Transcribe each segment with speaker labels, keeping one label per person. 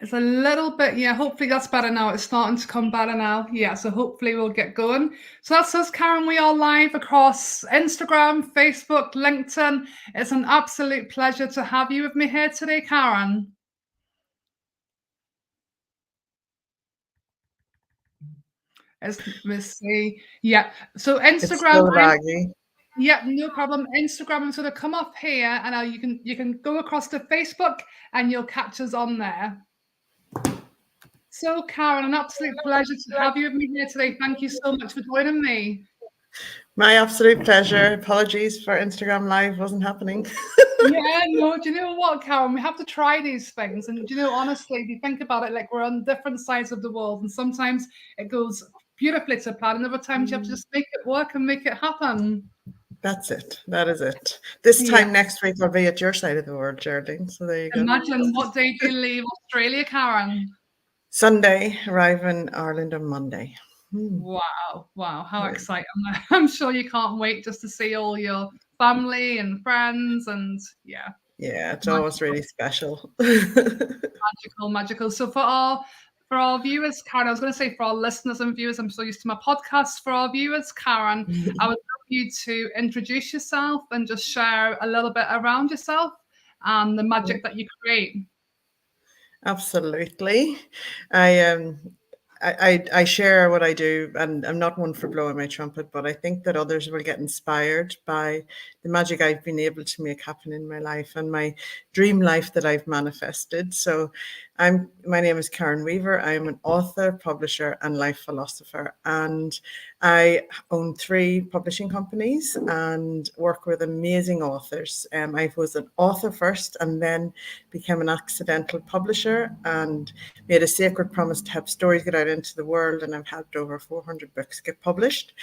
Speaker 1: It's a little bit, yeah, hopefully that's better now. It's starting to come better now. Yeah, so hopefully we'll get going. So that's us, Karen. We are live across Instagram, Facebook, LinkedIn. It's an absolute pleasure to have you with me here today, Karen. Let's see. Yeah, so Instagram. Yeah, no problem. Instagram, I'm going to come up here, and you can go across to Facebook, and you'll catch us on there. So, Karen, an absolute pleasure to have you with me here today. Thank you so much for joining me.
Speaker 2: My absolute pleasure. Apologies for Instagram Live wasn't happening.
Speaker 1: Yeah, no, do you know what, Karen? We have to try these things. And do you know, honestly, if you think about it, like we're on different sides of the world, and sometimes it goes beautifully to plan, and other times you have to just make it work and make it happen.
Speaker 2: That's it. That is it. This time next week I'll be at your side of the world, Geraldine. So there you go.
Speaker 1: Imagine, what day do you leave Australia, Karen?
Speaker 2: Sunday, arrive in Ireland on Monday.
Speaker 1: Wow, how exciting. I'm sure you can't wait just to see all your family and friends, and yeah.
Speaker 2: Yeah, it's always really special.
Speaker 1: Magical. So for our viewers, Karen, I was going to say for our listeners and viewers, I'm so used to my podcast. For our viewers, Karen, I would love you to introduce yourself and just share a little bit around yourself and the magic that you create.
Speaker 2: Absolutely. I share what I do, and I'm not one for blowing my trumpet, but I think that others will get inspired by the magic I've been able to make happen in my life and my dream life that I've manifested. So my name is Karen Weaver. I'm an author, publisher, and life philosopher, and I own 3 publishing companies and work with amazing authors. I was an author first and then became an accidental publisher and made a sacred promise to help stories get out into the world, and I've helped over 400 books get published.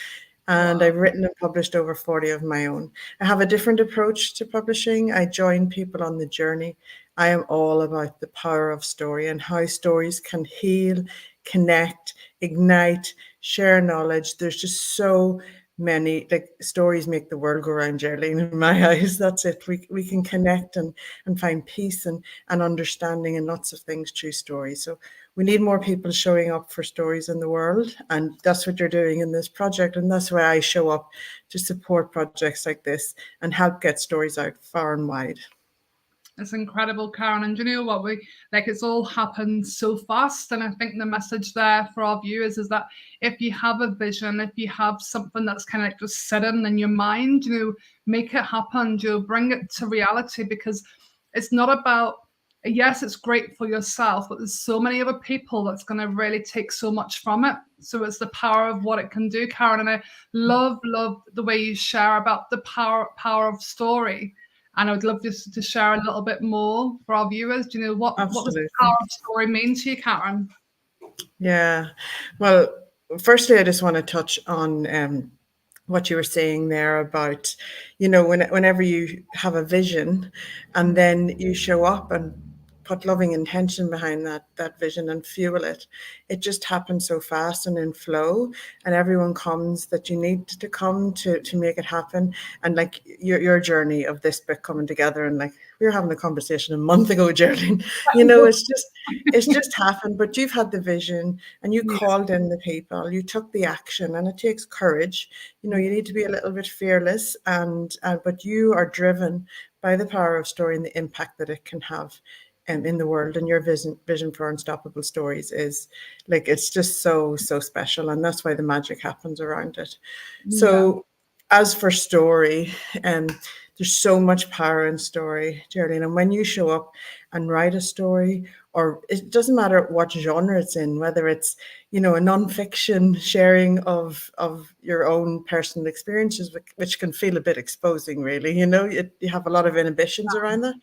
Speaker 2: And I've written and published over 40 of my own. I have a different approach to publishing. I join people on the journey. I am all about the power of story and how stories can heal, connect, ignite, share knowledge. There's just so many, like, stories make the world go round, Geraldine, in my eyes. That's it. We can connect and find peace and understanding and lots of things through stories. So we need more people showing up for stories in the world, and that's what you're doing in this project, and that's why I show up to support projects like this and help get stories out far and wide.
Speaker 1: It's incredible, Karen. And do you know what? It's all happened so fast. And I think the message there for our viewers is that if you have a vision, if you have something that's kind of like just sitting in your mind, make it happen, bring it to reality, because it's not about, yes, it's great for yourself, but there's so many other people that's going to really take so much from it. So it's the power of what it can do, Karen. And I love the way you share about the power of story. And I would love just to share a little bit more for our viewers. Do you know what does the power of story mean to you, Karen?
Speaker 2: Yeah. Well, firstly, I just want to touch on what you were saying there about, whenever you have a vision and then you show up and put loving intention behind that vision and fuel it, it just happens so fast and in flow, and everyone comes that you need to come to make it happen. And like your journey of this book coming together, and like we were having a conversation a month ago, Geraldine, it's just happened. But you've had the vision and you called in the people, you took the action, and it takes courage. You need to be a little bit fearless, but you are driven by the power of story and the impact that it can have in the world. And your vision for Unstoppable Stories is like, it's just so special, and that's why the magic happens around it. So as for story, there's so much power in story, Geraldine. And when you show up and write a story, or it doesn't matter what genre it's in, whether it's, a nonfiction sharing of your own personal experiences, which can feel a bit exposing, really. You have a lot of inhibitions around that.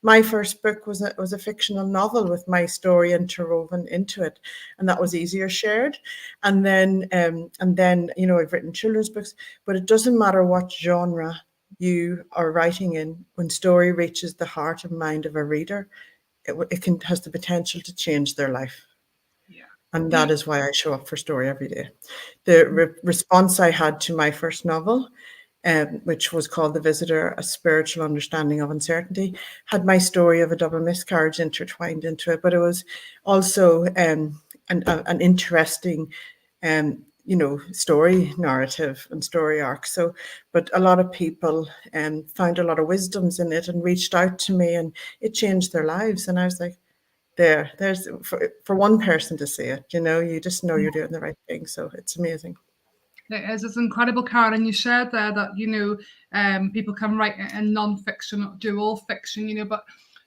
Speaker 2: My first book was a fictional novel with my story interwoven into it, and that was easier shared. And then I've written children's books, but it doesn't matter what genre you are writing in. When story reaches the heart and mind of a reader, it has the potential to change their life. And that is why I show up for story every day. The response I had to my first novel which was called The Visitor, A Spiritual Understanding of Uncertainty, had my story of a double miscarriage intertwined into it. But it was also an interesting, story narrative and story arc. So, but a lot of people found a lot of wisdoms in it and reached out to me, and it changed their lives. And I was like, there's for one person to see it, you just know you're doing the right thing. So it's amazing.
Speaker 1: It is. It's incredible, Karen. And you shared there that, people can write in non-fiction or do all fiction, but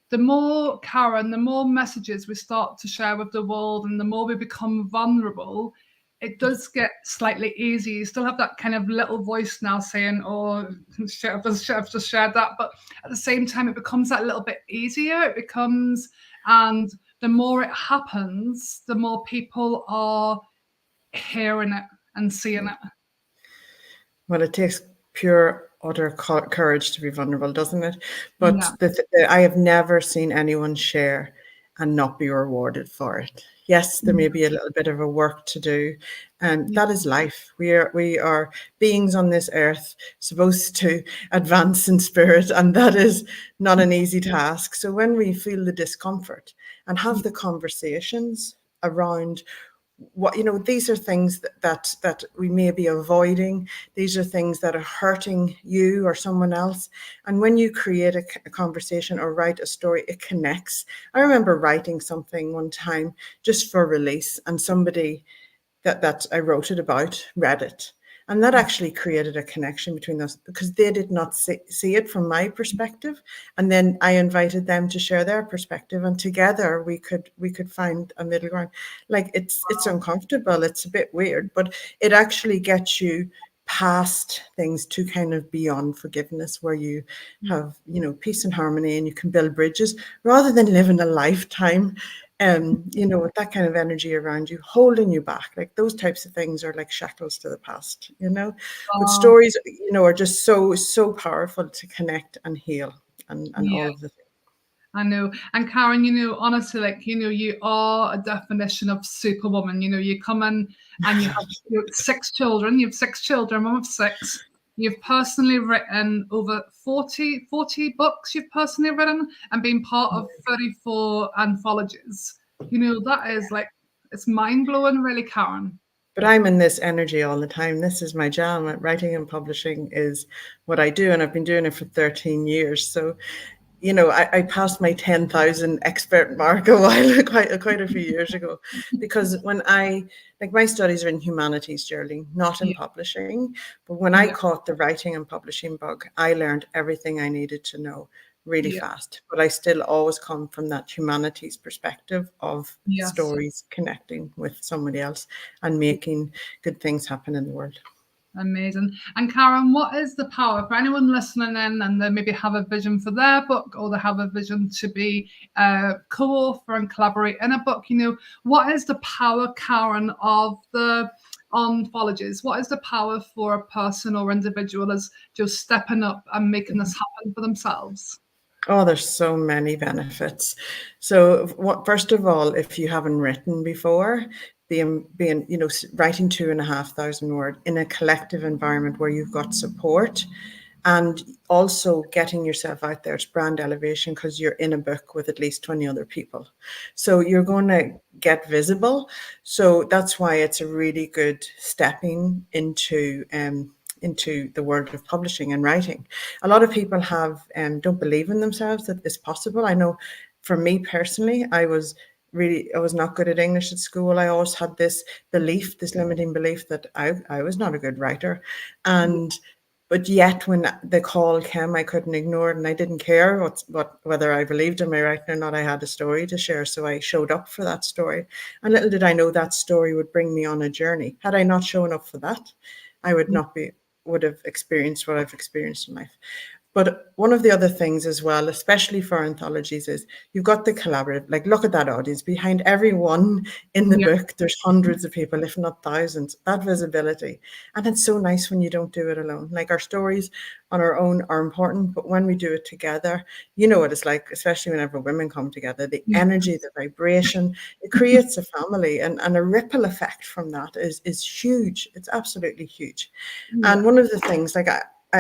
Speaker 1: the more, Karen, the more messages we start to share with the world and the more we become vulnerable, it does get slightly easier. You still have that kind of little voice now saying, oh, shit, I've just shared that. But at the same time, it becomes that little bit easier. And the more it happens, the more people are hearing it and seeing it.
Speaker 2: Well, it takes pure, utter courage to be vulnerable, doesn't it? But
Speaker 1: Yeah.
Speaker 2: I have never seen anyone share and not be rewarded for it. Yes, there may be a little bit of a work to do, and that is life. We are beings on this earth supposed to advance in spirit, and that is not an easy task. So when we feel the discomfort and have the conversations around what, these are things that we may be avoiding. These are things that are hurting you or someone else, and when you create a conversation or write a story, it connects. I remember writing something one time just for release, and somebody that I wrote it about read it. And that actually created a connection between us because they did not see it from my perspective. And then I invited them to share their perspective, and together we could find a middle ground. Like it's uncomfortable, it's a bit weird, but it actually gets you past things to kind of beyond forgiveness, where you have peace and harmony, and you can build bridges rather than living a lifetime with that kind of energy around you, holding you back. Like those types of things are like shackles to the past. But stories, are just so powerful to connect and heal and
Speaker 1: Yeah.
Speaker 2: all of the things.
Speaker 1: I know. And Karen, honestly, you are a definition of superwoman. You come in and you have 6 children. You have 6 children, mom of 6. You've personally written over 40 books you've personally written and been part of 34 anthologies. That is it's mind blowing, really, Karen.
Speaker 2: But I'm in this energy all the time. This is my jam. Writing and publishing is what I do, and I've been doing it for 13 years. So I passed my 10,000 expert mark a while, quite a few years ago, because when my studies are in humanities, Geraldine, not in
Speaker 1: Yeah.
Speaker 2: publishing. But when I
Speaker 1: Yeah.
Speaker 2: caught the writing and publishing bug, I learned everything I needed to know really
Speaker 1: Yeah.
Speaker 2: fast. But I still always come from that humanities perspective of
Speaker 1: Yes.
Speaker 2: stories connecting with somebody else and making good things happen in the world.
Speaker 1: Amazing. And Karen, what is the power for anyone listening in and they maybe have a vision for their book, or they have a vision to be a co-author and collaborate in a book? What is the power, Karen, of the anthologies? What is the power for a person or individual as just stepping up and making this happen for themselves?
Speaker 2: Oh, there's so many benefits. So, first of all, if you haven't written before, being writing 2,500 word in a collective environment where you've got support, and also getting yourself out there, it's brand elevation because you're in a book with at least 20 other people. So you're going to get visible. So that's why it's a really good stepping into the world of publishing and writing. A lot of people don't believe in themselves that it's possible. I know for me personally, I was not good at English at school. I always had this limiting belief that I was not a good writer. But yet when the call came, I couldn't ignore it, and I didn't care whether I believed in my writing or not. I had a story to share, so I showed up for that story. And little did I know that story would bring me on a journey. Had I not shown up for that, I would have experienced what I've experienced in life. But one of the other things as well, especially for anthologies, is you've got the collaborative. Like, look at that audience. Behind everyone in the
Speaker 1: Yeah.
Speaker 2: book, there's hundreds of people, if not thousands. That visibility. And it's so nice when you don't do it alone. Like, our stories on our own are important, but when we do it together, you know what it's like, especially whenever women come together, the energy, the vibration, it creates a family, and a ripple effect from that is huge. It's absolutely huge.
Speaker 1: Yeah.
Speaker 2: And one of the things, like,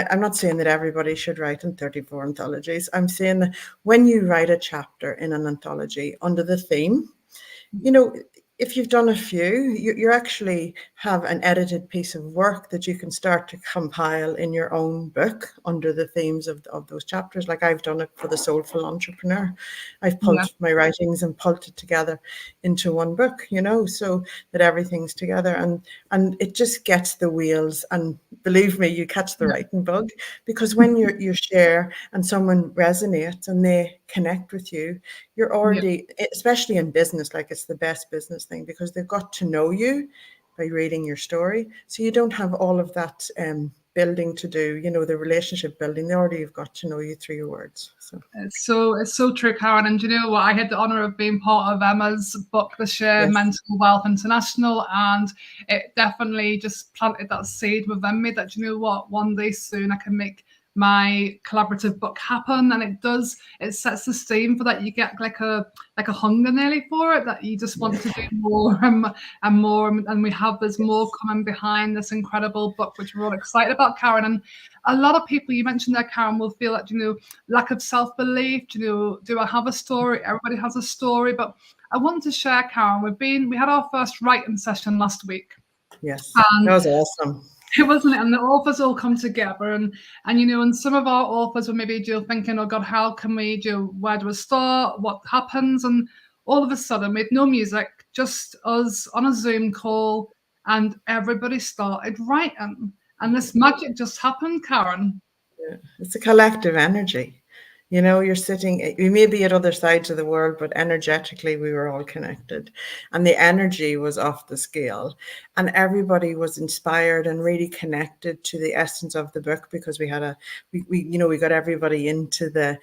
Speaker 2: I'm not saying that everybody should write in 34 anthologies. I'm saying that when you write a chapter in an anthology under the theme, you know, if you've done a few, you actually have an edited piece of work that you can start to compile in your own book under the themes of those chapters. Like I've done it for The Soulful Entrepreneur. I've
Speaker 1: Yeah.
Speaker 2: pulled my writings and pulled it together into one book, you know, so that everything's together, and it just gets the wheels. And believe me, you catch the
Speaker 1: Yeah.
Speaker 2: writing bug, because when you share and someone resonates and they connect with you, you're
Speaker 1: Yeah.
Speaker 2: already, especially in business, like it's the best business thing, because they've got to know you by reading your story. So you don't have all of that building to do, you know, the relationship building. They already have got to know you through your words. So
Speaker 1: It's so true, Karen. And you know what? I had the honour of being part of Emma's book this year,
Speaker 2: yes,
Speaker 1: Mental Wealth International, and it definitely just planted that seed within me that, you know what, one day soon I can make my collaborative book happen. And it does, it sets the scene for that. You get like a hunger nearly for it, that you just want to do more and more. And we have there's more
Speaker 2: yes,
Speaker 1: coming behind this incredible book, which we're all excited about, Karen. And a lot of people you mentioned there, Karen, will feel that, you know, lack of self-belief. You know, do I have a story? Everybody has a story. But I want to share, Karen, we had our first writing session last week.
Speaker 2: yes. That
Speaker 1: And
Speaker 2: was awesome.
Speaker 1: it wasn't it, and the authors all come together, and you know, and some of our authors were maybe thinking, oh God, how can we do, where do we start, what happens? And all of a sudden, with no music, just us on a Zoom call, and everybody started writing, and this magic just happened, Karen.
Speaker 2: Yeah. It's a collective energy. You know, you're sitting, we may be at other sides of the world, but energetically we were all connected. And the energy was off the scale. And everybody was inspired and really connected to the essence of the book, because we got everybody to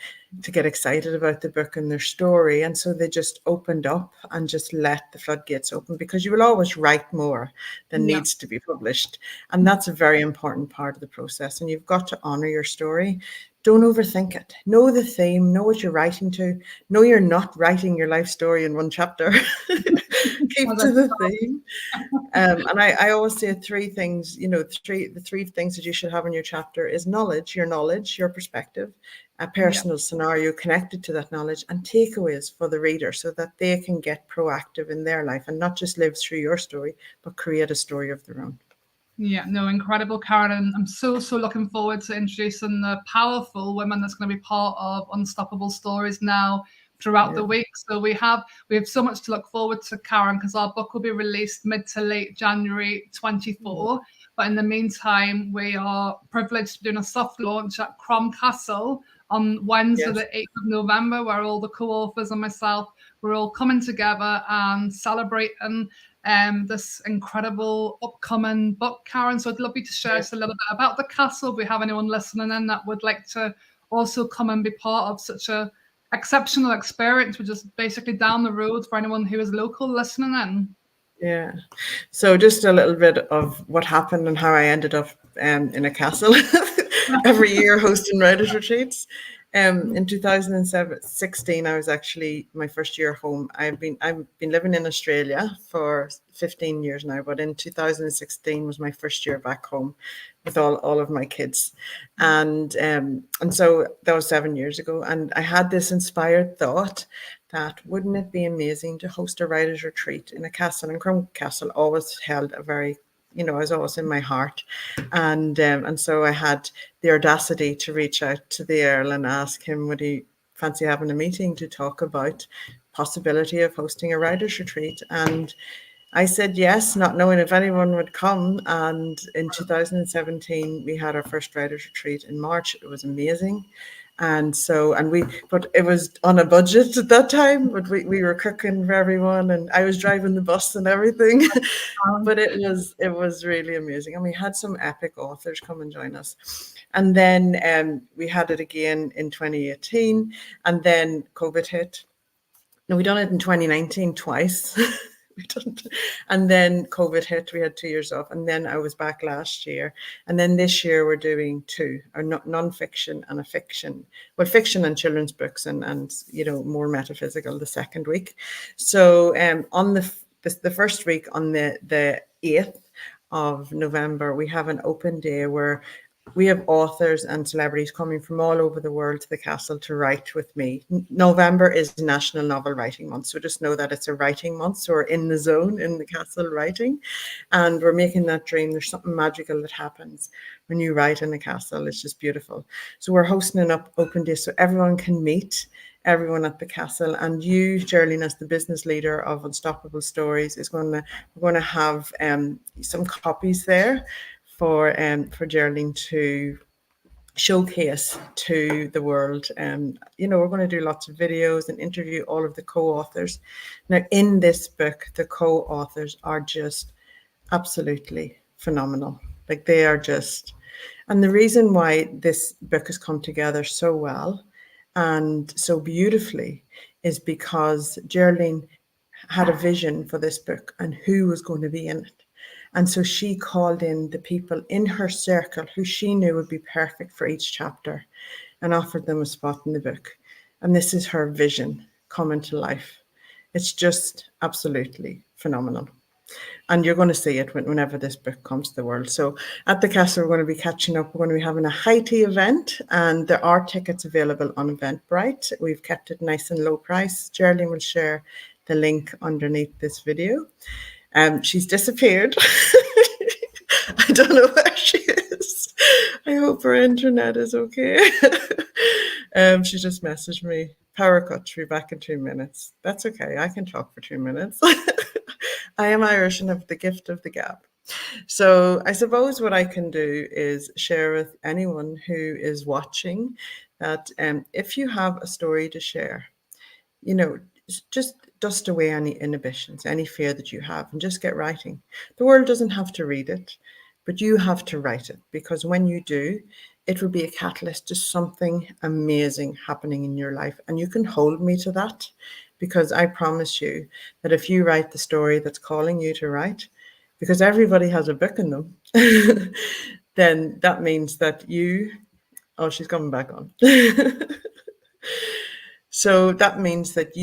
Speaker 2: get excited about the book and their story. And so they just opened up and just let the floodgates open, because you will always write more than
Speaker 1: Yeah,
Speaker 2: needs to be published. And that's a very important part of the process. And you've got to honor your story. Don't overthink it. Know the theme, know what you're writing to. Know you're not writing your life story in one chapter. Keep to the theme. And I always say three things, the three things that you should have in your chapter is knowledge, your perspective, a
Speaker 1: yeah.
Speaker 2: personal scenario connected to that knowledge, and takeaways for the reader, so that they can get proactive in their life and not just live through your story, but create a story of their own.
Speaker 1: Yeah, no, incredible, Karen. And I'm so looking forward to introducing the powerful women that's going to be part of Unstoppable Stories now throughout
Speaker 2: Yeah.
Speaker 1: the week. So we have so much to look forward to, Karen, because our book will be released mid to late January 24. But in the meantime, we are privileged to be doing a soft launch at Crom Castle on Wednesday,
Speaker 2: Yes.
Speaker 1: the 8th of November, where all the co-authors and myself, we're all coming together and celebrating this incredible upcoming book, Karen. So I'd love you to share
Speaker 2: Yeah.
Speaker 1: us a little bit about the castle. If we have anyone listening in that would like to also come and be part of such a exceptional experience, which is basically down the road for anyone who is local listening in.
Speaker 2: Yeah. So just a little bit of what happened and how I ended up in a castle every year hosting writers retreats. In 2016, I was actually my first year home. I've been living in Australia for 15 years now, but in 2016 was my first year back home with all of my kids, and so that was 7 years ago. And I had this inspired thought that wouldn't it be amazing to host a writers retreat in a castle? And Crom Castle always held a very, I was always in my heart, and so I had the audacity to reach out to the Earl and ask him would he fancy having a meeting to talk about possibility of hosting a writers retreat. And I said yes, not knowing if anyone would come. And in 2017, we had our first writers retreat in March. It was amazing. But it was on a budget at that time, but we were cooking for everyone, and I was driving the bus and everything.
Speaker 1: Um,
Speaker 2: But it was really amazing. And we had some epic authors come and join us. And then we had it again in 2018, and then COVID hit. No, we done it in 2019 twice. We done, and then COVID hit. We had 2 years off, and then I was back last year, and then this year we're doing two, a non-fiction and a fiction. Well, fiction and children's books, and more metaphysical the second week. So on the first week, on the 8th of November, we have an open day where we have authors and celebrities coming from all over the world to the castle to write with me. November is National Novel Writing Month, so just know that it's a writing month. So we're in the zone in the castle writing, and we're making that dream. There's something magical that happens when you write in the castle. It's just beautiful. So we're hosting an open day so everyone can meet everyone at the castle, and you, Geraldine, as the business leader of Unstoppable Stories, is going to we're going to have some copies there for Geraldine to showcase to the world. We're going to do lots of videos and interview all of the co-authors. Now, in this book, the co-authors are just absolutely phenomenal. Like they are just, and the reason why this book has come together so well and so beautifully is because Geraldine had a vision for this book and who was going to be in it. And so she called in the people in her circle who she knew would be perfect for each chapter and offered them a spot in the book. And this is her vision coming to life. It's just absolutely phenomenal. And you're going to see it whenever this book comes to the world. So at the castle, we're going to be catching up. We're going to be having a high tea event, and there are tickets available on Eventbrite. We've kept it nice and low price. Geraldine will share the link underneath this video. She's disappeared. I don't know where she is. I hope her internet is okay. She just messaged me. Power cut, she'll be back in 2 minutes. That's okay. I can talk for 2 minutes. I am Irish and have the gift of the gab. So I suppose what I can do is share with anyone who is watching that if you have a story to share, just dust away any inhibitions, any fear that you have, and just get writing. The world doesn't have to read it, but you have to write it, because when you do, it will be a catalyst to something amazing happening in your life. And you can hold me to that, because I promise you that if you write the story that's calling you to write, because everybody has a book in them, then that means that oh, she's coming back on. So that means that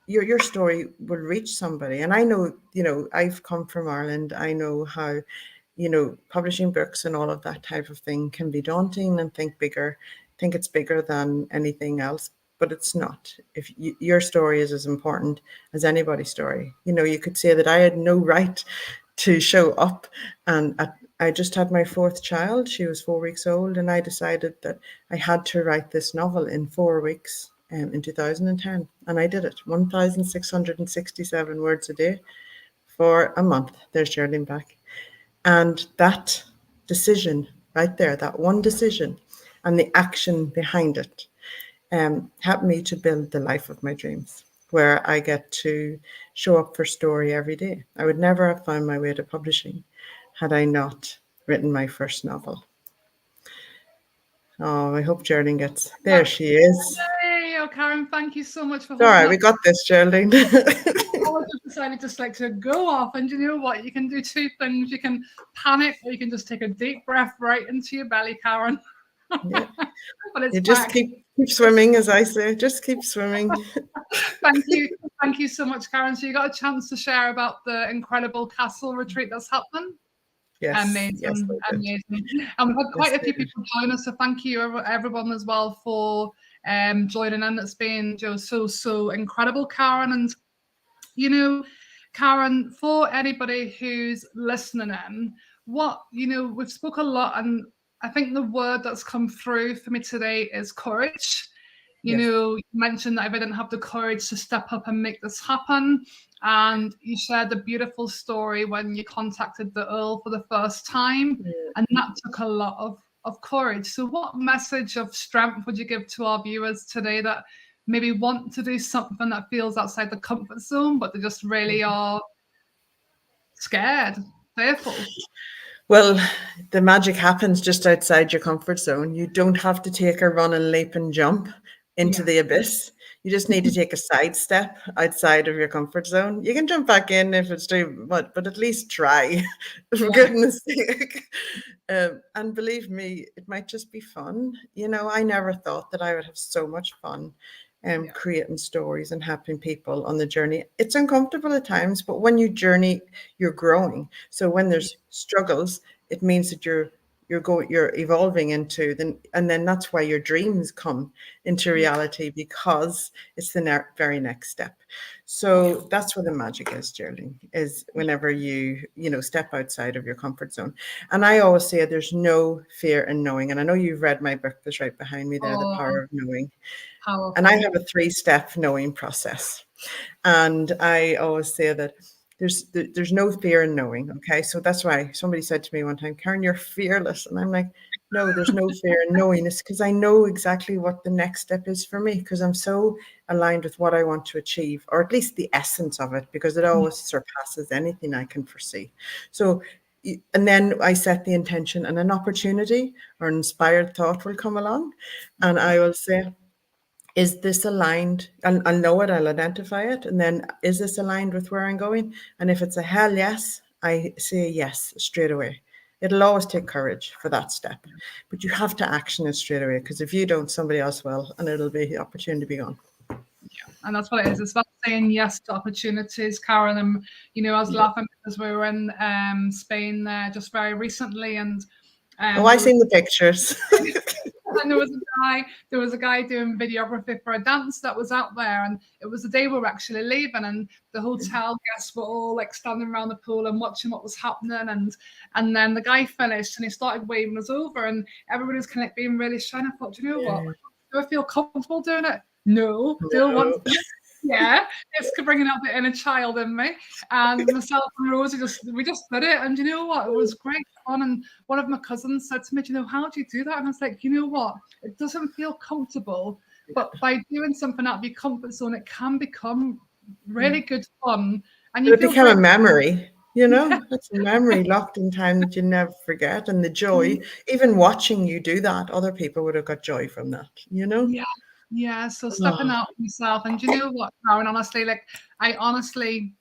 Speaker 2: your story will reach somebody. And I know, I've come from Ireland. I know how, publishing books and all of that type of thing can be daunting and think it's bigger than anything else, but it's not. If your story is as important as anybody's story. You could say that I had no right to show up, and I just had my fourth child. She was 4 weeks old, and I decided that I had to write this novel in 4 weeks in 2010, and I did it. 1,667 words a day for a month. There's Geraldine back. And that decision right there, that one decision and the action behind it, helped me to build the life of my dreams, where I get to show up for story every day. I would never have found my way to publishing had I not written my first novel. Oh, I hope Geraldine gets... There she is.
Speaker 1: Hey, oh, Karen, thank you so much for
Speaker 2: It's all
Speaker 1: holding
Speaker 2: right,
Speaker 1: up.
Speaker 2: we got this, Geraldine.
Speaker 1: I just decided just like to go off, and you know what? You can do two things. You can panic, or you can just take a deep breath right into your belly, Karen.
Speaker 2: Yeah.
Speaker 1: But it's
Speaker 2: You just keep swimming, as I say. Just keep swimming.
Speaker 1: Thank you so much, Karen. So you got a chance to share about the incredible castle retreat that's happening.
Speaker 2: Yes,
Speaker 1: Amazing,
Speaker 2: yes,
Speaker 1: amazing. And we've had quite
Speaker 2: Yes,
Speaker 1: a few people join us, so thank you everyone as well for joining in. It's been so incredible, Karen. And Karen, for anybody who's listening in, we've spoke a lot, and I think the word that's come through for me today is courage. You mentioned that if I didn't have the courage to step up and make this happen, and you shared the beautiful story when you contacted the Earl for the first time, and that took a lot of courage. So what message of strength would you give to our viewers today that maybe want to do something that feels outside the comfort zone, but they just really are scared, fearful?
Speaker 2: Well, the magic happens just outside your comfort zone. You don't have to take a run and leap and jump into the abyss. You just need to take a sidestep outside of your comfort zone. You can jump back in if it's too much, but at least try, for goodness sake. And believe me, it might just be fun. I never thought that I would have so much fun creating stories and helping people on the journey. It's uncomfortable at times, but when you journey, you're growing. So when there's struggles, it means that you're you're evolving into, then and then that's why your dreams come into
Speaker 1: Yeah.
Speaker 2: reality, because it's the very next step.
Speaker 1: Yeah.
Speaker 2: So that's where the magic is, Geraldine, is whenever you step outside of your comfort zone. And I always say there's no fear in knowing. And I know you've read my book that's right behind me there, The
Speaker 1: Oh,
Speaker 2: Power of Knowing. And I
Speaker 1: powerful.
Speaker 2: have a 3-step knowing process. And I always say that there's no fear in knowing. Okay, so that's why somebody said to me one time, Karen, you're fearless, and I'm like, no, there's no fear in knowing. It's because I know exactly what the next step is for me, because I'm so aligned with what I want to achieve, or at least the essence of it, because it always surpasses anything I can foresee. So. And then I set the intention, and an opportunity or an inspired thought will come along, and I will say, is this aligned? I'll know it, I'll identify it. And then, is this aligned with where I'm going? And if it's a hell yes, I say yes straight away. It'll always take courage for that step, but you have to action it straight away, because if you don't, somebody else will, and it'll be the opportunity to be gone.
Speaker 1: And that's what it is. It's about saying yes to opportunities, Karen. And I was
Speaker 2: Yeah.
Speaker 1: laughing because we were in Spain there just very recently, and
Speaker 2: Oh, I
Speaker 1: there was
Speaker 2: seen the pictures.
Speaker 1: and there was a guy doing videography for a dance that was out there, and it was the day we were actually leaving, and the hotel guests were all like standing around the pool and watching what was happening, and then the guy finished and he started waving us over, and everybody was kind of being really shy. And I thought, do you know what?
Speaker 2: Yeah.
Speaker 1: Do I feel comfortable doing it? No. Do I want
Speaker 2: No.
Speaker 1: to? Yeah, it's bringing out the inner child in me. And myself and Rosie we just did it, and you know what? It was great fun. And one of my cousins said to me, how do you do that? And I was like, you know what? It doesn't feel comfortable, but by doing something out of your comfort zone, it can become really good fun, and
Speaker 2: But
Speaker 1: you
Speaker 2: it
Speaker 1: feel
Speaker 2: became a
Speaker 1: great.
Speaker 2: memory,
Speaker 1: Yeah,
Speaker 2: that's a memory locked in time that you never forget. And the joy,
Speaker 1: mm,
Speaker 2: even watching you do that, other people would have got joy from that.
Speaker 1: yeah, yeah. So stepping
Speaker 2: Oh,
Speaker 1: out myself, and do you know what, Karen? Honestly,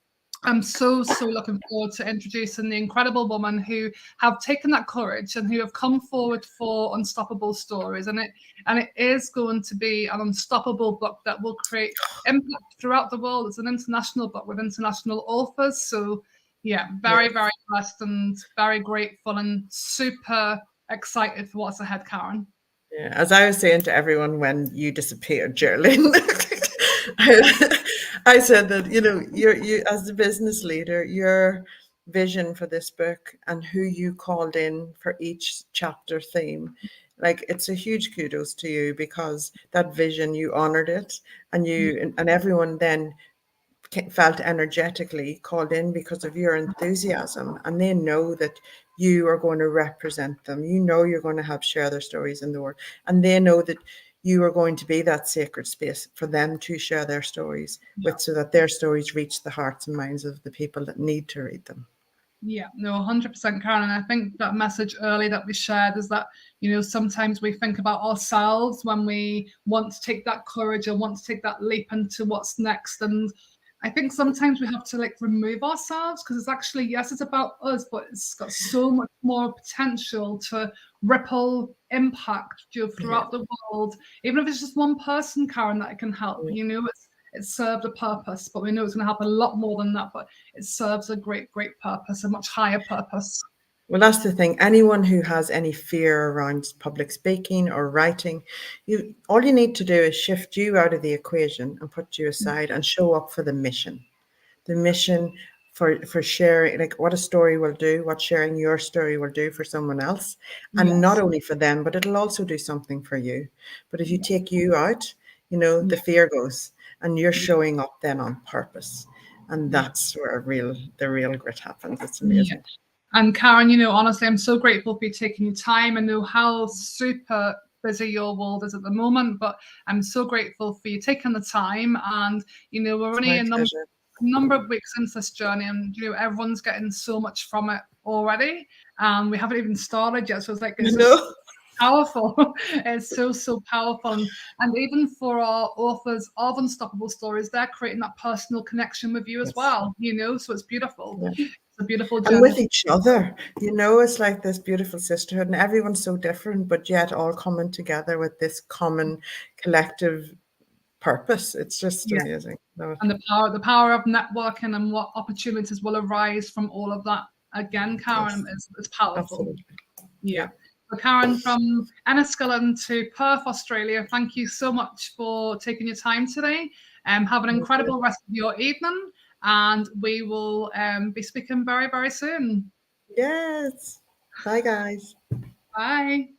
Speaker 1: I'm so looking forward to introducing the incredible women who have taken that courage and who have come forward for unstoppable stories. And it is going to be an unstoppable book that will create impact throughout the world. It's an international book with international authors. So yeah, very,
Speaker 2: yeah.
Speaker 1: very blessed and very grateful and super excited for what's ahead, Karen.
Speaker 2: Yeah, as I was saying to everyone when you disappeared, Geraldine, I, I said that you as the business leader, your vision for this book and who you called in for each chapter theme, like it's a huge kudos to you, because that vision, you honored it, and everyone then felt energetically called in because of your enthusiasm, and they know that you are going to represent them, you're going to help share their stories in the world, and they know that you are going to be that sacred space for them to share their stories
Speaker 1: Yeah.
Speaker 2: with, so that their stories reach the hearts and minds of the people that need to read them.
Speaker 1: Yeah, no, 100%, Karen. And I think that message early that we shared is that, sometimes we think about ourselves when we want to take that courage or want to take that leap into what's next. And I think sometimes we have to like remove ourselves, because it's actually, yes, it's about us, but it's got so much more potential to ripple impact
Speaker 2: Yeah,
Speaker 1: throughout the world. Even if it's just one person, Karen, that it can help,
Speaker 2: yeah.
Speaker 1: it served a purpose, but we know it's going to help a lot more than that. But it serves a great, great purpose, a much higher purpose.
Speaker 2: Well, that's the thing. Anyone who has any fear around public speaking or writing, all you need to do is shift you out of the equation and put you aside and show up for the mission. The mission for sharing, like what a story will do, what sharing your story will do for someone else, and not
Speaker 1: Yes.
Speaker 2: only for them, but it'll also do something for you. But if you
Speaker 1: Yeah.
Speaker 2: take you out, the
Speaker 1: Yeah.
Speaker 2: fear goes, and you're
Speaker 1: Yeah.
Speaker 2: showing up then on purpose, and
Speaker 1: Yeah.
Speaker 2: that's where the real grit happens. It's
Speaker 1: Yeah.
Speaker 2: amazing.
Speaker 1: And Karen, honestly, I'm so grateful for you taking your time. I know how super busy your world is at the moment, but I'm so grateful for you taking the time. And we're
Speaker 2: It's
Speaker 1: only
Speaker 2: my
Speaker 1: a
Speaker 2: pleasure.
Speaker 1: number of weeks into this journey, and everyone's getting so much from it already. And we haven't even started yet, so it's like it's just
Speaker 2: No,
Speaker 1: powerful. It's so powerful, and even for our authors of Unstoppable Stories, they're creating that personal connection with you as
Speaker 2: yes.
Speaker 1: well. So it's beautiful.
Speaker 2: Yeah.
Speaker 1: It's a beautiful
Speaker 2: And
Speaker 1: journey.
Speaker 2: with each other, it's like this beautiful sisterhood, and everyone's so different, but yet all coming together with this common collective purpose. It's just
Speaker 1: Yeah,
Speaker 2: amazing. Love it.
Speaker 1: and the power of networking and what opportunities will arise from all of that. Again, Karen,
Speaker 2: Yes,
Speaker 1: is powerful.
Speaker 2: absolutely.
Speaker 1: Yeah.
Speaker 2: Yeah.
Speaker 1: So Karen, from Enniskillen to Perth, Australia, thank you so much for taking your time today. Have an incredible rest of your evening, and we will be speaking very, very soon.
Speaker 2: Yes. Bye, guys.
Speaker 1: Bye.